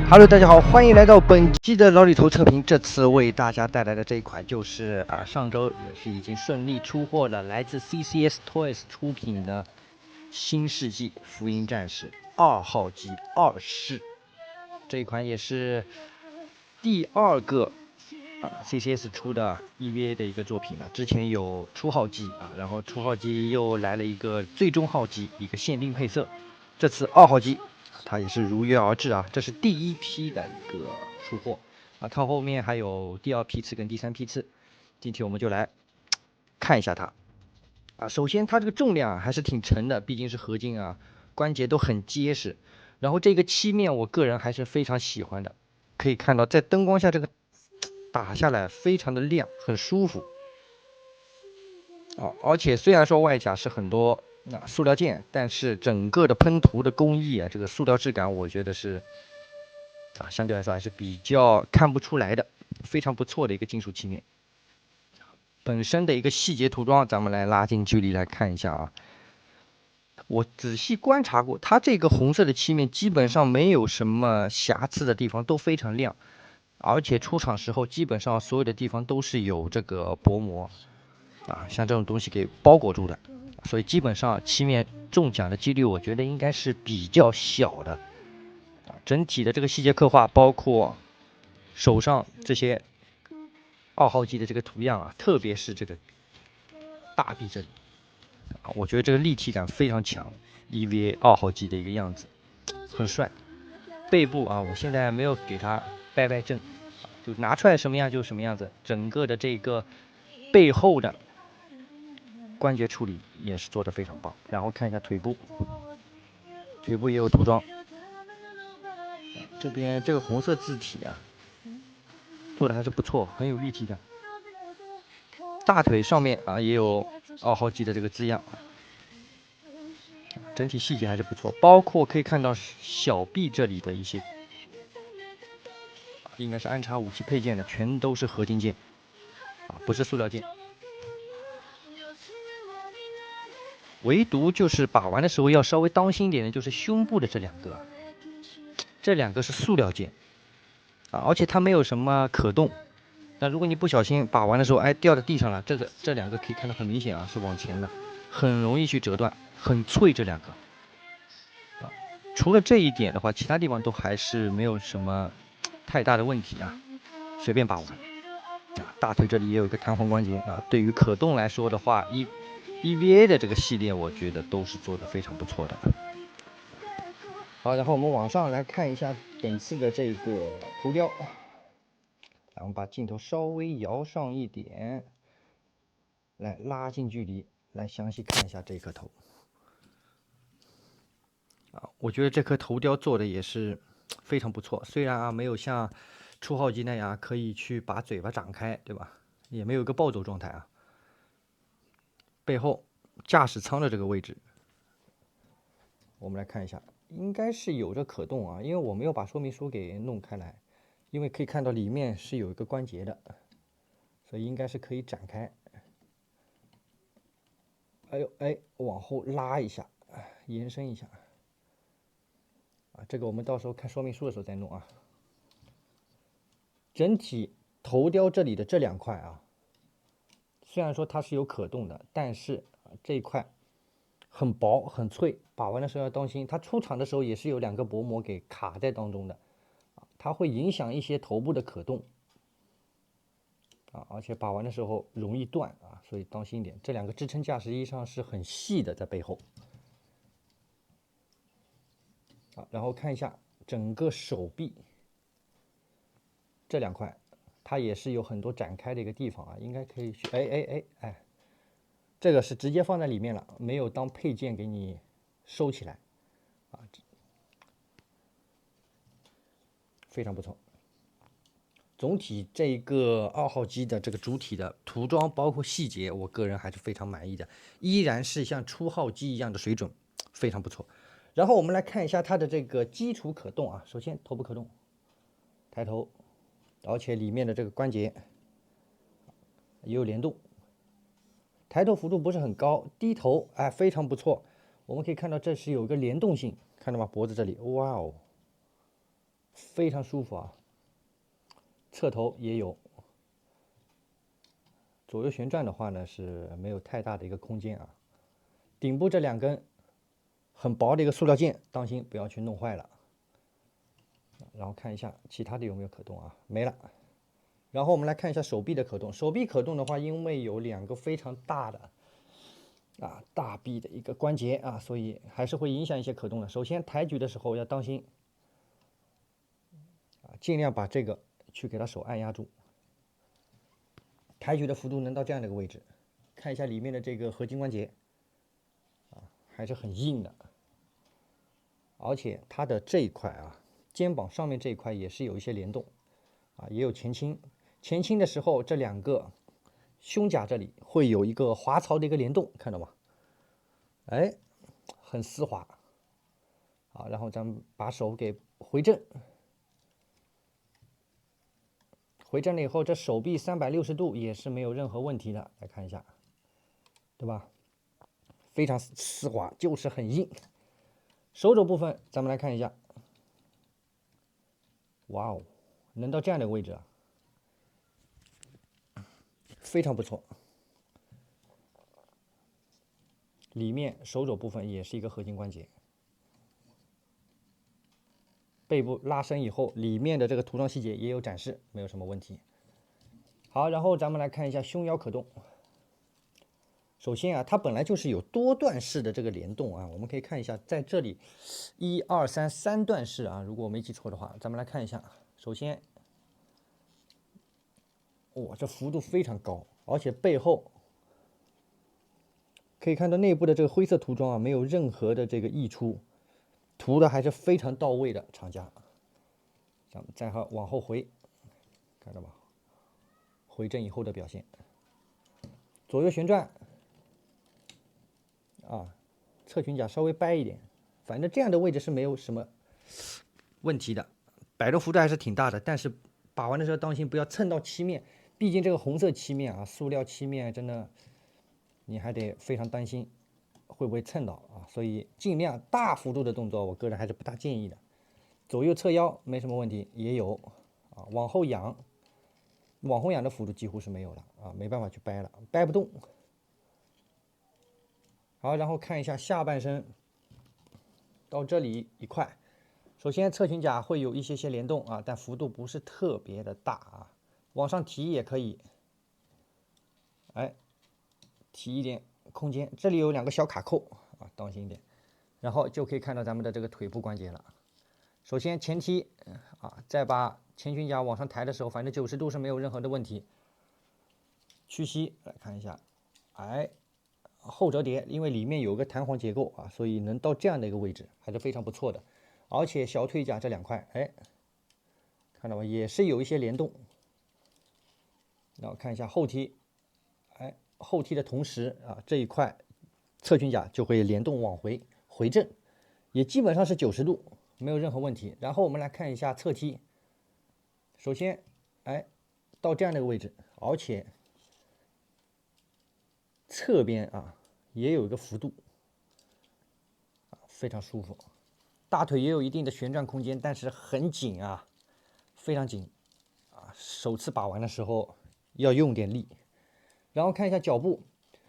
Hello， 大家好，欢迎来到本期的老李头测评。这次为大家带来的这一款就是上周也是已经顺利出货的，来自 CCS Toys 出品的《新世纪福音战士2号机2世》。这一款也是第2个CCS 出的 EVA 的一个作品了。之前有初号机然后初号机又来了一个最终号机，一个限定配色。这次2号机它也是如约而至这是第1批的一个出货它后面还有第2批次跟第3批次。今天我们就来看一下它首先它这个重量还是挺沉的，毕竟是合金关节都很结实。然后这个漆面我个人还是非常喜欢的，可以看到在灯光下这个打下来非常的亮，很舒服而且虽然说外甲是很多塑料件，但是整个的喷涂的工艺这个塑料质感我觉得是相对来说还是比较看不出来的，非常不错的一个金属漆面。本身的一个细节涂装，咱们来拉近距离来看一下我仔细观察过，它这个红色的漆面基本上没有什么瑕疵的地方，都非常亮，而且出厂时候基本上所有的地方都是有这个薄膜像这种东西给包裹住的，所以基本上漆面中奖的几率我觉得应该是比较小的整体的这个细节刻画，包括手上这些2号机的这个图样特别是这个大臂这里我觉得这个立体感非常强，EVA 2号机的一个样子很帅。背部我现在没有给它掰正就拿出来什么样就什么样子。整个的这个背后的关节处理也是做得非常棒。然后看一下腿部也有涂装，这边这个红色字体做的还是不错，很有立体感。大腿上面也有2号机的这个字样，整体细节还是不错。包括可以看到小臂这里的一些应该是安插武器配件的，全都是合金件不是塑料件。唯独就是把玩的时候要稍微当心点的，就是胸部的这两个是塑料件而且它没有什么可动。但如果你不小心把玩的时候掉在地上了，这两个可以看到很明显是往前的，很容易去折断，很脆这两个除了这一点的话，其他地方都还是没有什么太大的问题随便把玩大腿这里也有一个弹簧关节对于可动来说的话，EVA 的这个系列我觉得都是做得非常不错的。好，然后我们往上来看一下本次的这个涂雕。我们把镜头稍微摇上一点，来拉近距离，来详细看一下这颗头我觉得这颗头雕做的也是非常不错，虽然没有像初号机那样可以去把嘴巴展开，对吧？也没有一个暴走状态背后驾驶舱的这个位置，我们来看一下，应该是有着可动因为我没有把说明书给弄开来，因为可以看到里面是有一个关节的，所以应该是可以展开。往后拉一下，延伸一下这个我们到时候看说明书的时候再弄整体头雕这里的这两块虽然说它是有可动的，但是这一块很薄很脆，把玩的时候要当心。它出厂的时候也是有2个薄膜给卡在当中的它会影响一些头部的可动啊，而且把玩的时候容易断啊，所以当心一点。这两个支撑架实际上是很细的，在背后。啊，然后看一下整个手臂这两块，它也是有很多展开的一个地方啊，应该可以去。哎，这个是直接放在里面了，没有当配件给你收起来啊，非常不错。总体这个2号机的这个主体的涂装包括细节，我个人还是非常满意的，依然是像初号机一样的水准，非常不错。然后我们来看一下它的这个基础可动啊，首先头部可动，抬头，而且里面的这个关节也有联动，抬头幅度不是很高，低头哎非常不错。我们可以看到这是有一个联动性，看到吗？脖子这里，哇哦，非常舒服啊。侧头也有，左右旋转的话呢是没有太大的一个空间啊。顶部这两根很薄的一个塑料件，当心不要去弄坏了。然后看一下其他的有没有可动啊，没了。然后我们来看一下手臂的可动，手臂可动的话，因为有两个非常大的大臂的一个关节啊，所以还是会影响一些可动的。首先抬举的时候要当心啊，尽量把这个去给它手按压住。抬举的幅度能到这样的一个位置，看一下里面的这个合金关节啊，还是很硬的，而且它的这一块啊，肩膀上面这一块也是有一些联动啊，也有前倾。前倾的时候，这两个胸甲这里会有一个滑槽的一个联动，看到吗？哎，很丝滑。好，然后咱们把手给回正。回正了以后，这手臂360度也是没有任何问题的。来看一下，对吧？非常丝滑，就是很硬。手肘部分，咱们来看一下。哇哦，能到这样的位置啊，非常不错。里面手肘部分也是一个核心关节。背部拉伸以后，里面的这个涂装细节也有展示，没有什么问题。好，然后咱们来看一下胸腰可动。首先啊，它本来就是有多段式的这个联动啊，我们可以看一下，在这里1、2、3段式啊，如果我没记错的话，咱们来看一下。首先，哇，这幅度非常高，而且背后可以看到内部的这个灰色涂装啊，没有任何的这个溢出。涂的还是非常到位的，厂家。咱们再往后回，看到吧？回正以后的表现，左右旋转，啊，侧裙甲稍微掰一点，反正这样的位置是没有什么问题的，摆动幅度还是挺大的，但是把玩的时候当心不要蹭到漆面，毕竟这个红色漆面啊，塑料漆面真的，你还得非常担心。会不会蹭到啊？所以尽量大幅度的动作，我个人还是不大建议的。左右侧腰没什么问题，也有啊，往后仰的幅度几乎是没有了啊，没办法去掰了，掰不动。好，然后看一下下半身，到这里一块，首先侧裙甲会有一些联动啊，但幅度不是特别的大啊，往上提也可以，哎，提一点空间，这里有两个小卡扣啊，当心一点，然后就可以看到咱们的这个腿部关节了。首先前踢啊，再把前裙甲往上抬的时候，反正90度是没有任何的问题。屈膝来看一下，哎，后折叠，因为里面有个弹簧结构啊，所以能到这样的一个位置还是非常不错的。而且小腿甲这两块，哎，看到吗？也是有一些联动。然后看一下后踢，哎，后踢的同时啊，这一块侧裙甲就会联动往回正，也基本上是90度。没有任何问题。然后我们来看一下侧踢，首先，哎，到这样的一个位置，而且侧边啊也有一个幅度，啊，非常舒服。大腿也有一定的旋转空间，但是很紧啊，非常紧啊。首次把玩的时候要用点力。然后看一下脚部，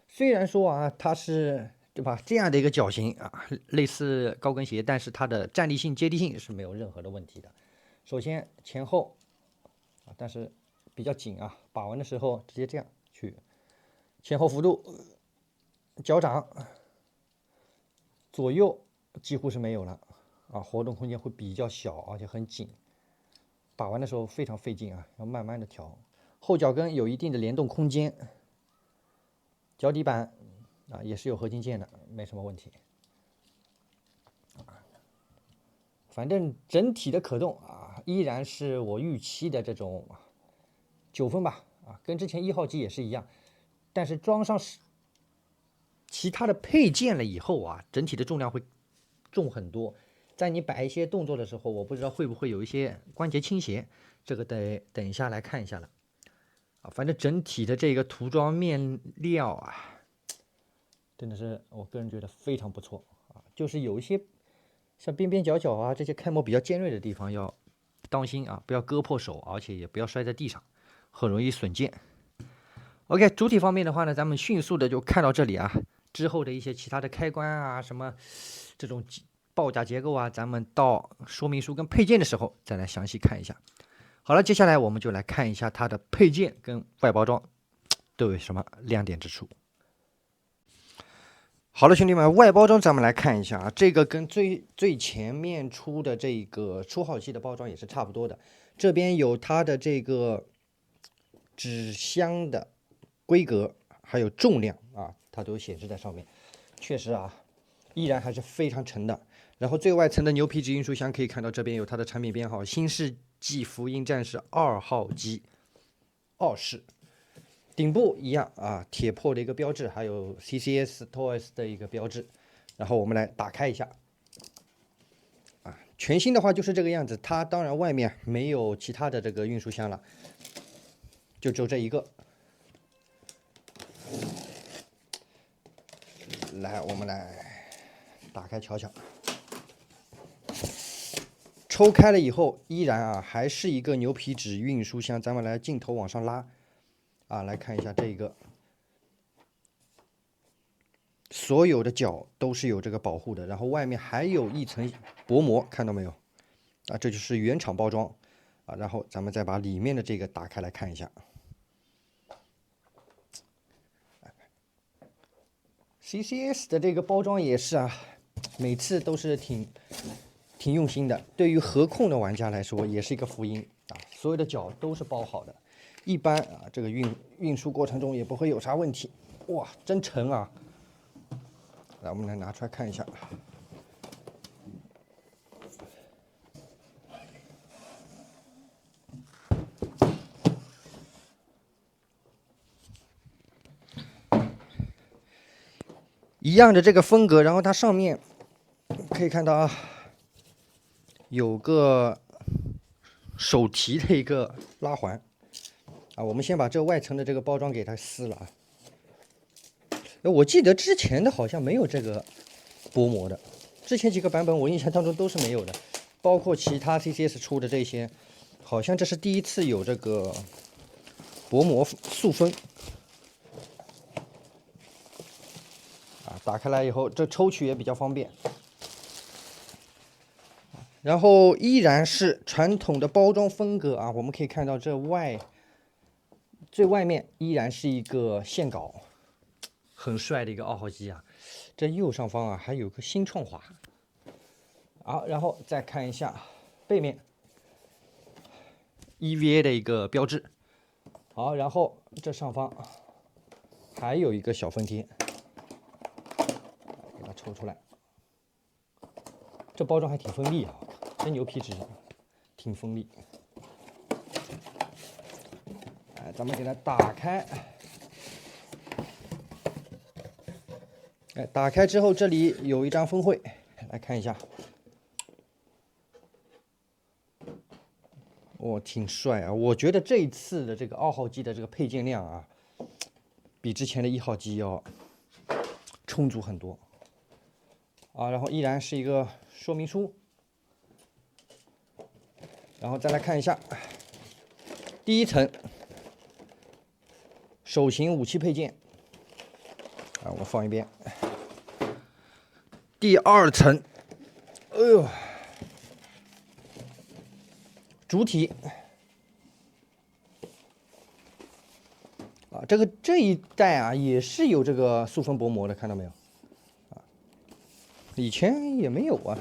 虽然说啊它是对吧这样的一个脚型啊，类似高跟鞋，但是它的站立性、接地性是没有任何的问题的。首先前后啊，但是比较紧啊，把玩的时候直接这样去前后幅度、脚掌、左右几乎是没有了啊，活动空间会比较小，而且很紧，把玩的时候非常费劲啊，要慢慢的调。后脚跟有一定的联动空间，脚底板啊也是有合金件的，没什么问题。反正整体的可动啊，依然是我预期的这种9分吧，啊，跟之前1号机也是一样，但是装上其他的配件了以后啊，整体的重量会重很多。在你摆一些动作的时候，我不知道会不会有一些关节倾斜，这个得等一下来看一下了。啊，反正整体的这个涂装面料啊，真的是我个人觉得非常不错啊，就是有一些像边边角角啊这些开模比较尖锐的地方要当心啊，不要割破手，而且也不要摔在地上，很容易损件。OK， 主体方面的话呢，咱们迅速的就看到这里啊，之后的一些其他的开关啊，什么这种报价结构啊，咱们到说明书跟配件的时候再来详细看一下。好了，接下来我们就来看一下它的配件跟外包装都有什么亮点之处。好了，兄弟们，外包装咱们来看一下啊，这个跟最前面出的这个初号机的包装也是差不多的。这边有它的这个纸箱的规格，还有重量啊，它都显示在上面。确实啊，依然还是非常沉的。然后最外层的牛皮纸运输箱可以看到，这边有它的产品编号：新世纪福音战士2号机，2式。顶部一样啊，铁破的一个标志，还有 CCS Toys 的一个标志。然后我们来打开一下，啊，全新的话就是这个样子。它当然外面没有其他的这个运输箱了，就只有这一个。来，我们来打开瞧瞧。抽开了以后，依然啊还是一个牛皮纸运输箱。咱们来镜头往上拉。啊，来看一下这个，所有的角都是有这个保护的，然后外面还有一层薄膜，看到没有？啊，这就是原厂包装啊。然后咱们再把里面的这个打开来看一下。CCS 的这个包装也是啊，每次都是挺用心的。对于合控的玩家来说，也是一个福音啊，所有的角都是包好的。一般啊，这个运输过程中也不会有啥问题。哇，真沉啊！来，我们来拿出来看一下。一样的这个风格，然后它上面可以看到啊，有个手提的一个拉环。啊，我们先把这外层的这个包装给它撕了啊。我记得之前的好像没有这个薄膜的，之前几个版本我印象当中都是没有的，包括其他 CCS 出的这些，好像这是第一次有这个薄膜塑封。啊，打开来以后，这抽取也比较方便。然后依然是传统的包装风格啊，我们可以看到这最外面依然是一个线稿，很帅的一个2号机啊。这右上方啊还有个新创华。好，然后再看一下背面 EVA 的一个标志。好，然后这上方还有一个小封贴，给它抽出来。这包装还挺锋利啊，真牛皮纸，挺锋利。咱们给它打开。打开之后这里有一张峰会，来看一下。挺帅啊！我觉得这一次的这个2号机的这个配件量啊，比之前的1号机要充足很多。啊，然后依然是一个说明书。然后再来看一下第一层手型武器配件。啊，我放一边。第2层，哎呦，主体啊，这一代啊也是有这个塑封薄膜的，看到没有？啊，以前也没有啊。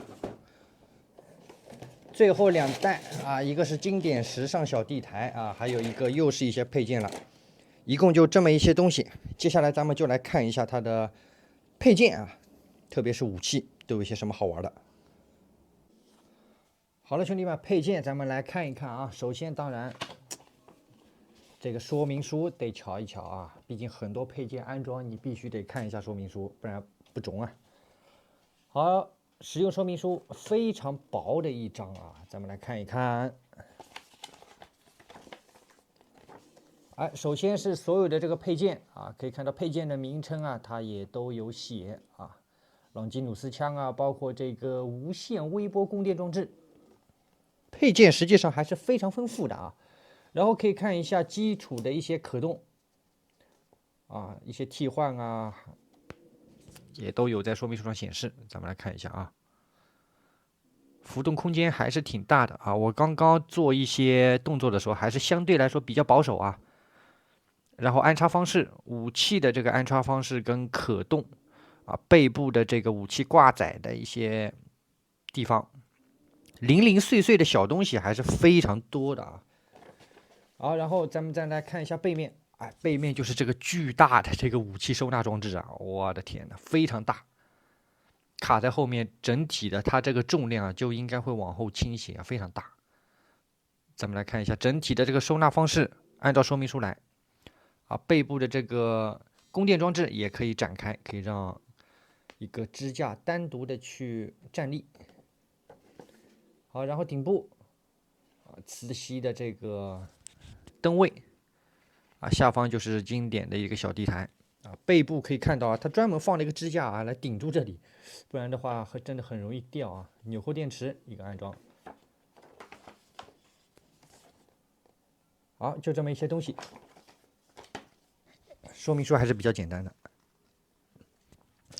最后2代啊，一个是经典时尚小地台啊，还有一个又是一些配件了，一共就这么一些东西。接下来咱们就来看一下它的配件啊，特别是武器都有一些什么好玩的。好了，兄弟们，配件咱们来看一看啊。首先，当然。这个说明书得瞧一瞧啊，毕竟很多配件安装你必须得看一下说明书，不然不中啊。好，使用说明书非常薄的一张啊，咱们来看一看。哎，首先是所有的这个配件啊，可以看到配件的名称啊，它也都有写啊，朗基努斯枪啊，包括这个无线微波供电装置，配件实际上还是非常丰富的啊。然后可以看一下基础的一些可动啊，一些替换啊，也都有在说明书上显示。咱们来看一下啊，浮动空间还是挺大的啊。我刚刚做一些动作的时候，还是相对来说比较保守啊。然后安插方式，武器的这个安插方式跟可动啊，背部的这个武器挂载的一些地方，零零碎碎的小东西还是非常多的啊。好，然后咱们再来看一下背面，哎，背面就是这个巨大的这个武器收纳装置啊，我的天呐，非常大，卡在后面，整体的它这个重量啊就应该会往后倾斜啊，非常大。咱们来看一下整体的这个收纳方式，按照说明书来啊，背部的这个供电装置也可以展开，可以让一个支架单独的去站立。好，然后顶部啊，磁吸的这个灯位啊，下方就是经典的一个小地台啊，背部可以看到啊，它专门放了一个支架啊来顶住这里，不然的话真的很容易掉啊。纽扣电池一个安装，好，就这么一些东西，说明书还是比较简单的。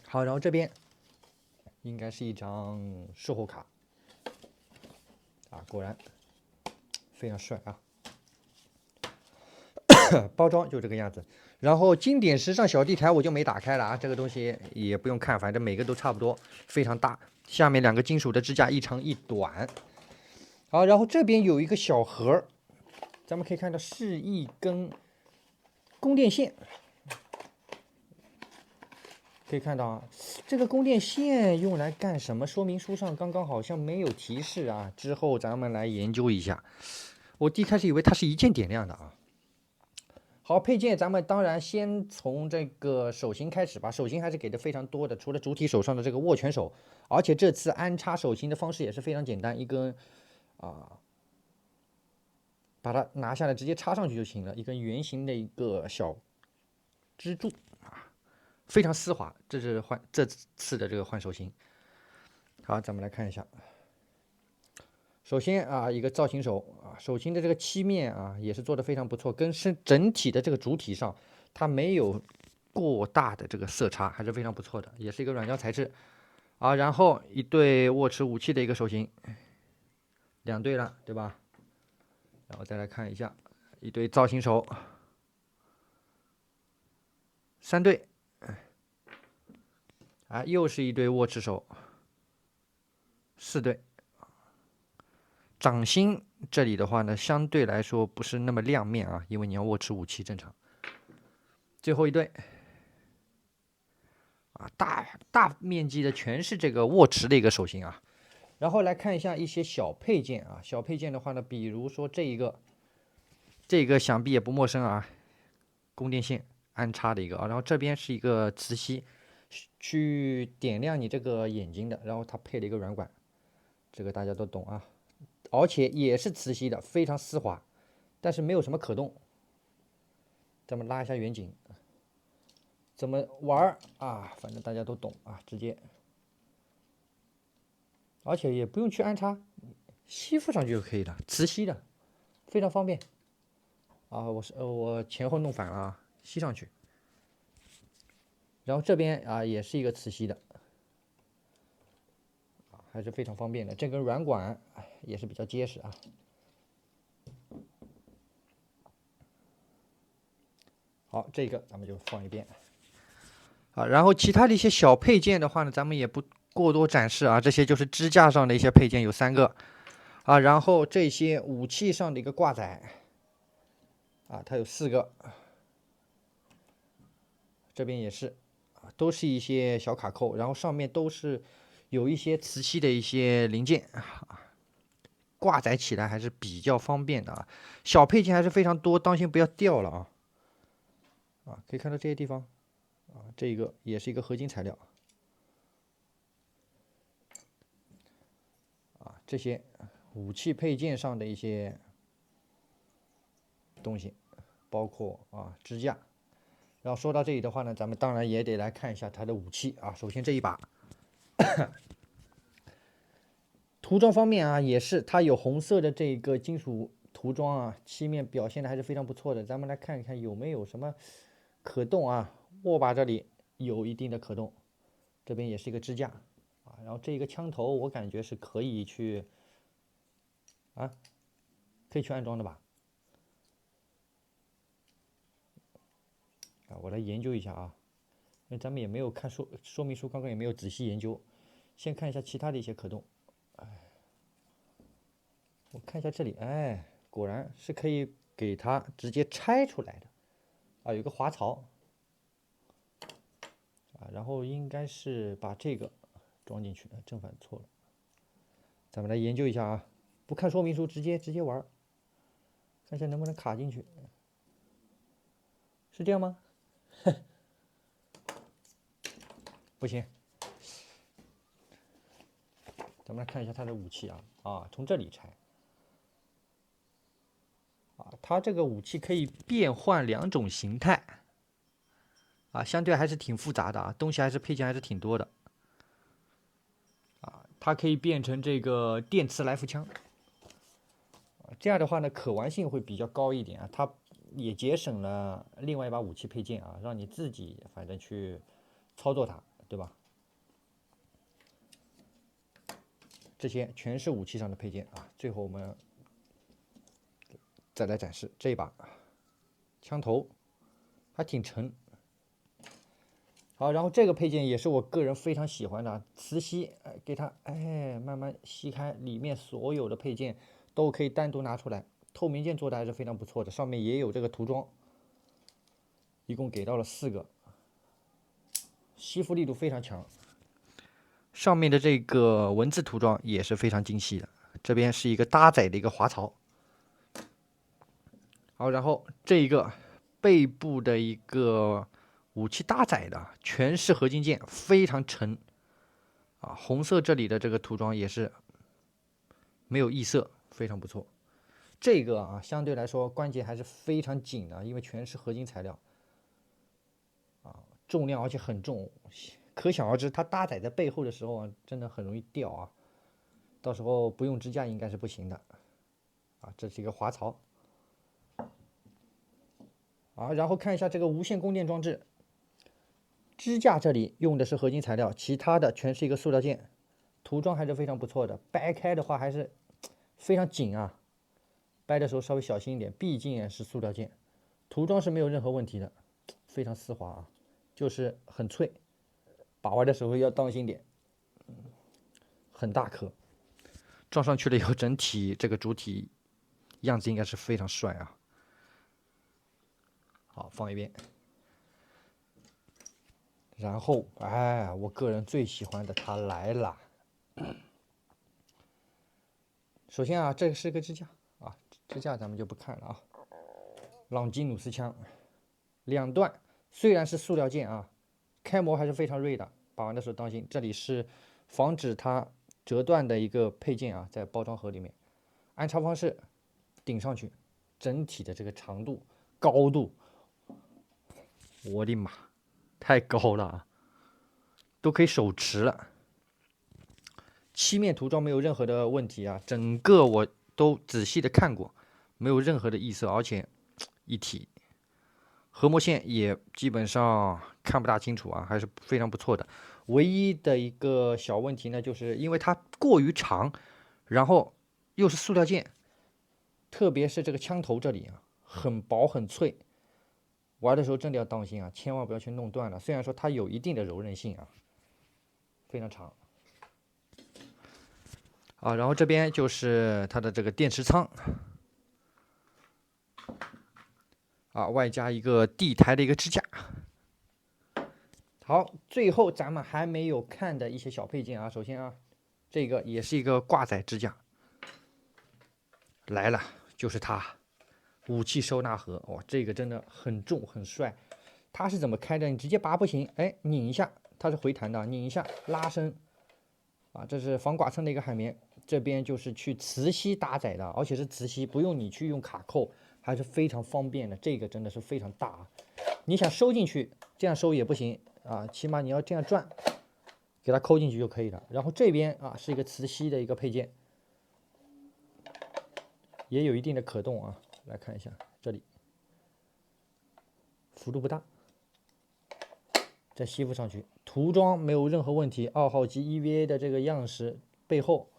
好，然后这边应该是一张售后卡啊，果然非常帅啊。包装就这个样子，然后经典时尚小地台我就没打开了啊，这个东西也不用看，反正每个都差不多，非常大。下面2个金属的支架，一长一短。好，然后这边有一个小盒，咱们可以看到是一根供电线，可以看到啊，这个供电线用来干什么？说明书上刚刚好像没有提示啊，之后咱们来研究一下。我一开始以为它是一键点亮的啊。好，配件咱们当然先从这个手型开始吧。手型还是给的非常多的，除了主体手上的这个握拳手，而且这次安插手型的方式也是非常简单，一根啊，把它拿下来直接插上去就行了，一根圆形的一个小支柱啊，非常丝滑。这是这次的这个换手型。好，咱们来看一下。首先啊，一个造型手啊，手型的这个漆面啊，也是做的非常不错，跟整体的这个主体上，它没有过大的这个色差，还是非常不错的，也是一个软胶材质啊。然后一对握持武器的一个手型，2对了，对吧？然后再来看一下，一对造型手，3对，啊，又是一对握持手，4对。掌心这里的话呢，相对来说不是那么亮面啊，因为你要握持武器正常。最后一对啊，大面积的全是这个握持的一个手型啊。然后来看一下一些小配件啊，小配件的话呢，比如说这个想必也不陌生啊，供电线安插的一个啊，然后这边是一个磁吸，去点亮你这个眼睛的，然后它配了一个软管，这个大家都懂啊。而且也是磁吸的，非常丝滑，但是没有什么可动。咱们拉一下远景，怎么玩啊？反正大家都懂啊，直接，而且也不用去安插，吸附上去就可以了，磁吸的，非常方便。啊，我前后弄反了啊，吸上去。然后这边啊也是一个磁吸的，还是非常方便的。这根软管也是比较结实啊。好，这个咱们就放一边。啊，然后其他的一些小配件的话呢，咱们也不过多展示啊，这些就是支架上的一些配件，有3个。啊，然后这些武器上的一个挂载，啊，它有4个，这边也是，啊，都是一些小卡扣，然后上面都是有一些磁吸的一些零件，挂载起来还是比较方便的啊。小配件还是非常多，当心不要掉了啊。啊，可以看到这些地方，啊，这个也是一个合金材料，啊，这些武器配件上的一些东西，包括啊支架。然后说到这里的话呢，咱们当然也得来看一下它的武器啊。首先这一把，涂装方面啊，也是它有红色的这个金属涂装啊，漆面表现的还是非常不错的。咱们来看一看有没有什么可动啊。握把这里有一定的可动，这边也是一个支架啊。然后这个枪头我感觉是可以去啊，可以去安装的吧？啊，我来研究一下啊，因为咱们也没有看说明书，刚刚也没有仔细研究。先看一下其他的一些可动，我看一下这里，哎，果然是可以给它直接拆出来的，啊，有个滑槽，啊，然后应该是把这个装进去，正反错了，咱们来研究一下啊，不看说明书直接玩，看一下能不能卡进去，是这样吗？不行，咱们来看一下它的武器啊，啊，从这里拆。啊，它这个武器可以变换2种形态，啊，相对还是挺复杂的啊，东西还是配件还是挺多的，啊，它可以变成这个电磁来福枪，这样的话呢，可玩性会比较高一点啊，它也节省了另外一把武器配件啊，让你自己反正去操作它，对吧？这些全是武器上的配件啊，最后我们再来展示这一把枪头，还挺沉。好，然后这个配件也是我个人非常喜欢的，磁吸，给它慢慢吸开，里面所有的配件都可以单独拿出来，透明件做的还是非常不错的，上面也有这个涂装，一共给到了4个，吸附力度非常强，上面的这个文字涂装也是非常精细的，这边是一个搭载的一个滑槽。好，然后这一个背部的一个武器搭载的全是合金件，非常沉啊。红色这里的这个涂装也是没有异色，非常不错。这个啊，相对来说关节还是非常紧的，因为全是合金材料啊，重量而且很重，可想而知它搭载在背后的时候啊，真的很容易掉啊。到时候不用支架应该是不行的啊。这是一个滑槽。啊，然后看一下这个无线供电装置，支架这里用的是合金材料，其他的全是一个塑料件，涂装还是非常不错的。掰开的话还是非常紧啊，掰的时候稍微小心一点，毕竟也是塑料件。涂装是没有任何问题的，非常丝滑啊，就是很脆，把玩的时候要当心点。很大颗，装上去了以后，整体这个主体样子应该是非常帅啊。好，放一边。然后，哎，我个人最喜欢的它来了。首先啊，这是个支架啊，支架咱们就不看了啊。朗基努斯枪，两段，虽然是塑料件啊，开模还是非常锐的，把玩的时候当心，这里是防止它折断的一个配件啊，在包装盒里面。安插方式，顶上去，整体的这个长度、高度，我的妈！太高了啊，都可以手持了。漆面涂装没有任何的问题啊，整个我都仔细的看过，没有任何的异色，而且一体，核膜线也基本上看不大清楚啊，还是非常不错的。唯一的一个小问题呢，就是因为它过于长，然后又是塑料件，特别是这个枪头这里啊，很薄很脆，玩的时候真的要当心啊，千万不要去弄断了。虽然说它有一定的柔韧性啊，非常长啊。然后这边就是它的这个电池仓啊，外加一个地台的一个支架。好，最后咱们还没有看的一些小配件啊，首先啊，这个也是一个挂载支架，来了，就是它，武器收纳盒，哇，这个真的很重很帅。它是怎么开的？你直接拔不行，哎，拧一下，它是回弹的，拧一下拉伸，啊，这是防剐蹭的一个海绵，这边就是去磁吸搭载的，而且是磁吸，不用你去用卡扣，还是非常方便的。这个真的是非常大啊！你想收进去，这样收也不行啊，起码你要这样转，给它抠进去就可以了。然后这边啊是一个磁吸的一个配件，也有一定的可动啊，来看一下这里，幅度不大，再吸附上去，涂装没有任何问题。2号机 EVA 的这个样式背后，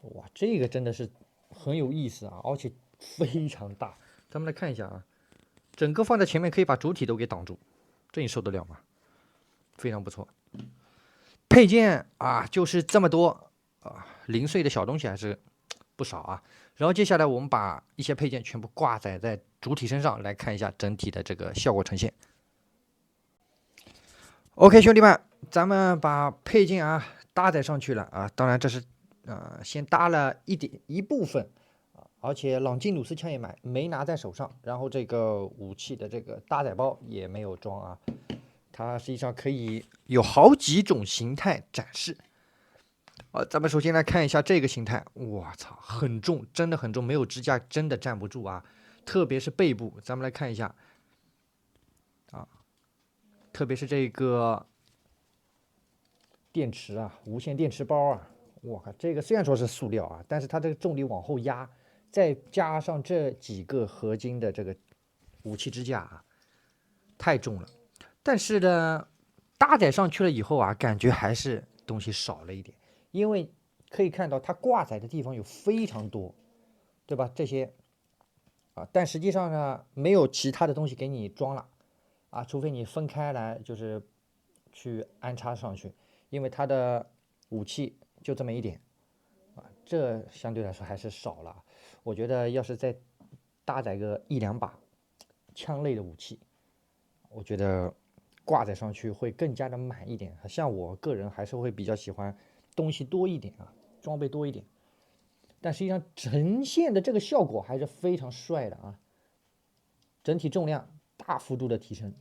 哇，这个真的是很有意思啊，而且非常大。咱们来看一下啊，整个放在前面可以把主体都给挡住，这你受得了吗？非常不错。配件啊，就是这么多啊，零碎的小东西还是不少啊。然后接下来我们把一些配件全部挂载在主体身上，来看一下整体的这个效果呈现。OK， 兄弟们，咱们把配件啊搭载上去了啊，当然这是先搭了一部分啊，而且朗基努斯枪也没拿在手上，然后这个武器的这个搭载包也没有装啊。它实际上可以有好几种形态展示。咱们首先来看一下这个形态，我操，很重，真的很重，没有支架真的站不住啊。特别是背部，咱们来看一下啊，特别是这个电池啊，无线电池包啊，我靠，这个虽然说是塑料啊，但是它这个重力往后压，再加上这几个合金的这个武器支架啊，太重了。但是呢，搭载上去了以后啊，感觉还是东西少了一点，因为可以看到它挂载的地方有非常多，对吧？这些啊，但实际上呢，没有其他的东西给你装了啊，除非你分开来，就是去安插上去，因为它的武器就这么一点啊，这相对来说还是少了。我觉得要是再搭载个1-2把枪类的武器，我觉得挂载上去会更加的满一点。像我个人还是会比较喜欢东西多一点啊，装备多一点。但实际上呈现的这个效果还是非常帅的啊，整体重量大幅度的提升，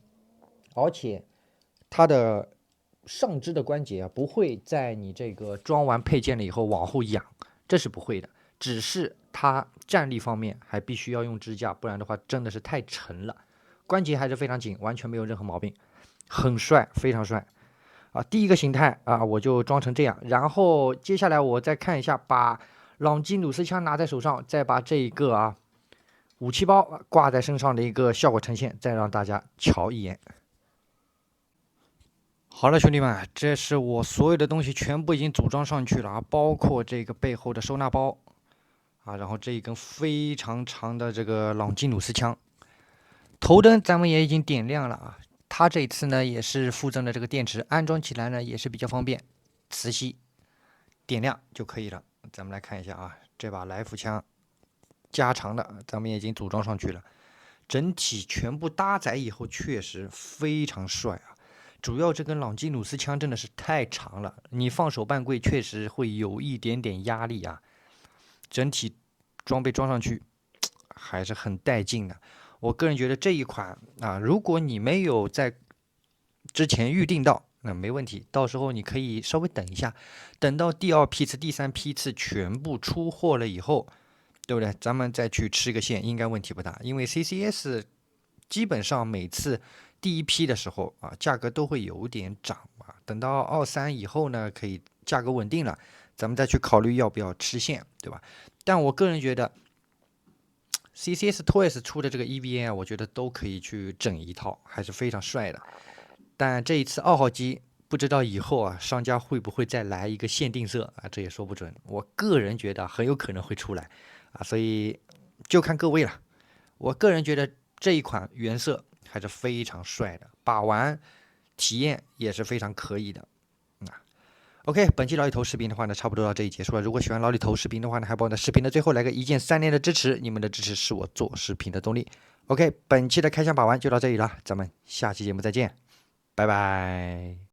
而且它的上肢的关节啊不会在你这个装完配件了以后往后仰，这是不会的，只是它站立方面还必须要用支架，不然的话真的是太沉了，关节还是非常紧，完全没有任何毛病，很帅，非常帅啊！第一个形态啊，我就装成这样，然后接下来我再看一下，把朗基努斯枪拿在手上，再把这一个武器包挂在身上的一个效果呈现，再让大家瞧一眼。好了，兄弟们，这是我所有的东西全部已经组装上去了啊，包括这个背后的收纳包啊，然后这一根非常长的这个朗基努斯枪，头灯咱们也已经点亮了啊。它这次呢也是附赠的这个电池，安装起来呢也是比较方便，磁吸点亮就可以了。咱们来看一下啊，这把来福枪加长的，咱们也已经组装上去了，整体全部搭载以后确实非常帅啊。主要这根朗基努斯枪真的是太长了，你放手半跪确实会有一点点压力啊。整体装备装上去还是很带劲的。我个人觉得这一款啊，如果你没有在之前预定到，那没问题，到时候你可以稍微等一下，等到第2批次、第3批次全部出货了以后，对不对？咱们再去吃个线，应该问题不大。因为 CCS 基本上每次第1批的时候啊，价格都会有点涨啊。等到2、3以后呢，可以价格稳定了，咱们再去考虑要不要吃线，对吧？但我个人觉得 CCS Toys 出的这个 EVA 啊，我觉得都可以去整一套，还是非常帅的。但这一次2号机，不知道以后啊，商家会不会再来一个限定色啊？这也说不准。我个人觉得很有可能会出来啊，所以就看各位了。我个人觉得这一款原色还是非常帅的，把玩体验也是非常可以的。OK， 本期老李头视频的话呢，差不多到这里结束了。如果喜欢老李头视频的话呢，还帮我在视频的最后来个一键3连的支持，你们的支持是我做视频的动力。OK， 本期的开箱把玩就到这里了，咱们下期节目再见，拜拜。